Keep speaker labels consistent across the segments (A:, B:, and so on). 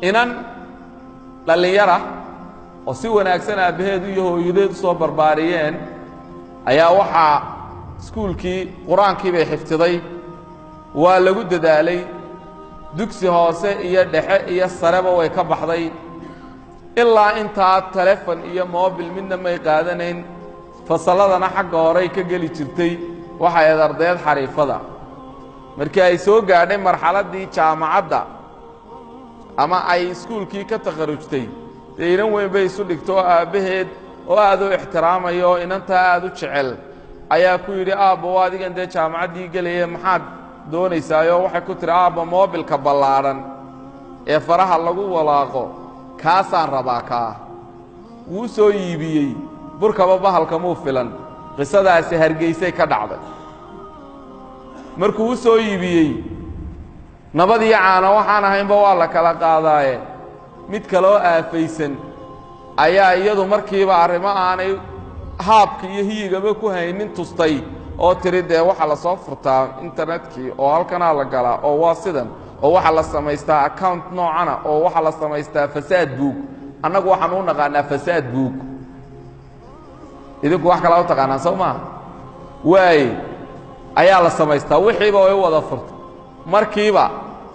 A: inan dhalinyara oo si wanaagsan aabaheed iyo hooyadeed soo barbaariyeen ayaa waxaa iskuulkii quraankii bay xifdiday waa lagu dadaalay dugsi hoose iyo dhexe iyo sareba way ka baxday ilaa intaa telefoon iyo moobil midna may qaadanayn fasaladana xagga hore ka gali jirtay waxay ardayd xariifada markii ay soo gaadhay marxaladii jaamacadda ama ay iskuulkii ka takharujtay inan weyn bay isu dhigto aabaheed oo aad u ixtiraamayo inanta aad u jecel ayaa ku yiri aabbo adigan de jaamacaddii galay maxaad doonaysaa waxay ku tiri aabbo moobilka ballaaran ee faraha lagu walaaqo kaasaan rabaa ka wuu soo iibiyey burkaba bahalka muu filan qisadaasi Hargeysay ka dhacday markuu soo iibiyey nabadii caana waxaan ahaynba waa la kala qaadaaye mid kale oo aafaysan ayaa iyadu markiiba arrimo aanay haabka iyo hiyigaba ku haynin tustay oo tiri de waxa la soo furtaa internetkii oo halkana la galaa oo waa sidan oo waxa la samaystaa account noocana oo waxa la samaystaa fasaad book annagu waxaan u naqaanaa fasaad book idinku wax kala u taqaanaan Soomaa way ayaa la samaystaa wixiiba way wada furtay markiiba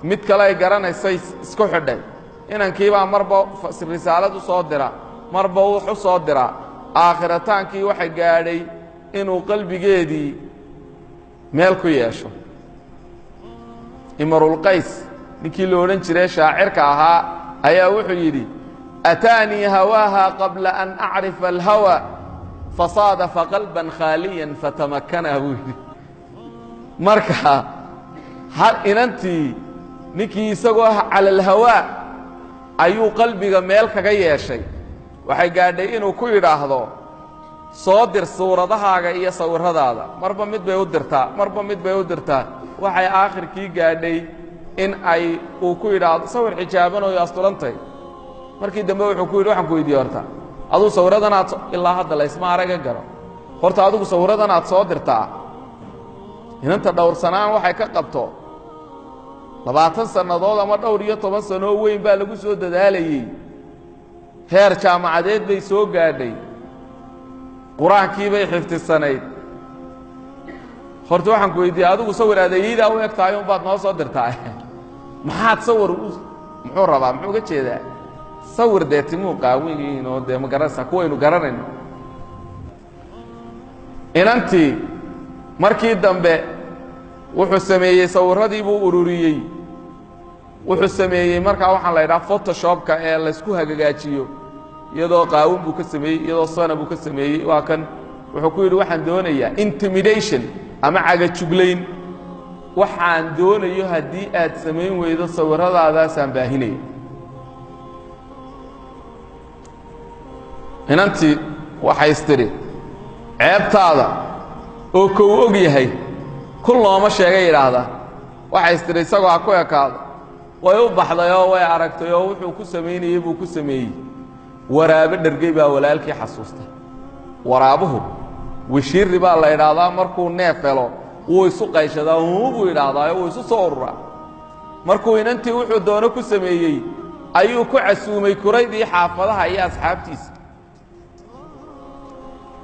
A: mid kale ay garanaysay isku xidhay inankiiba marba risaaladu soo dira marba wuxuu soo dira aakhirataanki waxa gaadhay inuu qalbigeedii meel ku yeesho Imrul Qays ninkii loo oran jiray shaacirka ahaa ayaa wuxuu yiri atani hawaha qabla an a'rifa al-hawa fasadafa qalban khaliyan fatamakkanahu marka hal inantii ninkii isagoo ala al-hawa ayuu qalbiga meel kaga yeeshay waxay gaadhay inuu ku yiraahdo soo dir suuradahaaga iyo sawiradaada marba mid bay u dirtaa waxay aakhirkii gaadhay in ay uu ku yiraahdo sawir xijaaban oo asturantay markii dambe wuxuu ku yiri waxaan ku weydiiyay horta aduu sawiradan aad ilaa hadda la isma araga garo horta adigu sawiradan aad soo dirtaa inanta dhowr sanaan waxay ka qabto 20 sanadood ama dhowr iyo 10 sano weyn baa lagu soo dadaalayay heer jaamacadeed bay soo gaadhay quraankii bay xifdisanayd horta waxaan ku weydiiyay adigu sawir adeeyada u egtahay un baad noo soo dirtaa maxaad sawir muxuu rabaa muxuu ka jeedaa sawir deetimo qaawin oo de magarasa kuwaynu garanayno inantii markii dambe wuxuu sameeyay sawiradii buu ururiyay wuxuu sameeyay marka waxaan la yiraahdaa photoshopka ee la isku hagaajiyo iyadoo qaawin buu ka sameeyay iyadoo sana buu ka sameeyay waa kan wuxuu ku yiri waxaan doonayaa intimidation ama caga juglayn waxaan doonayo hadii aad sameyn weydo sawiradaadaas aan baahinay inantii waxay istiri ceebtaada oo koo og yahay kullooma sheegay yiraahdaa waxay istiri isagoo ku ekaado way u baxday oo way aragtay oo wuxuu ku sameeyay buu ku sameeyay waraabe dhargay baa walaalkii xasuustay waraabuhu wishiri baa la yiraahdaa markuu neefelo uu isu qayshadaa uu yiraahdaa uu isu soo ururaa markuu inantii wuxuu doono ku sameeyay ayuu ku casuumay kuraydii xaafadaha iyo asxaabtiisa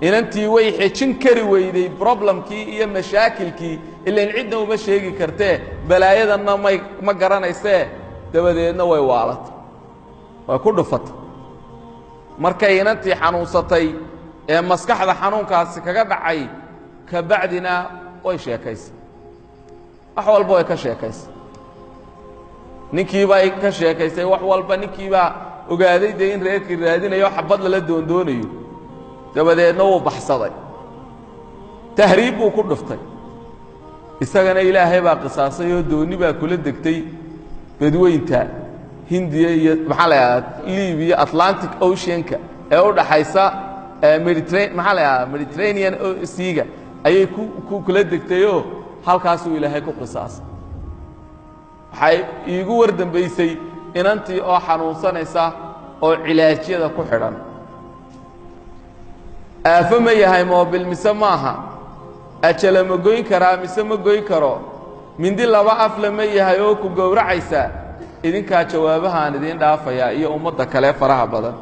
A: inantii way xijin kari weyday problemkii iyo mashaakilkii ilaa cidna uma sheegi kartee balaayadanna ma garanaysee dabadeedna way waalatay way ku dhufatay markay inantii xanuunsatay ee maskaxda xanuunkaasi kaga dhacay ka bacdina way sheekaysay wax walba way ka sheekaysay ninkii baa ka sheekaysay wax walba ninkii baa ogaaday in reerkii raadinayo xabad la doondoonayo dabadeedna uu baxsaday tahriib uu ku dhuftay isagana ilaahay baa qisaasay oo dooni baa kula degtay badweynta Hindiya iyo maxaa la yiraahdaa Liibiya Atlantic Oceanka ee u dhaxaysa Mediterranean Sea ayay ku kula degtay oo halkaas uu ilaahay ku qisaasay waxay iigu wardambeysay inantii oo xanuunsanaysa oo cilaajyada ku xidhan aafama yahay moobil mise maaha ajala ma goyn karaa mise ma goyn karo mindi laba af lama yahay oo ku gowracaysa idinkaa jawaabahaan idiin dhaafayaa iyo ummadda kale faraha badan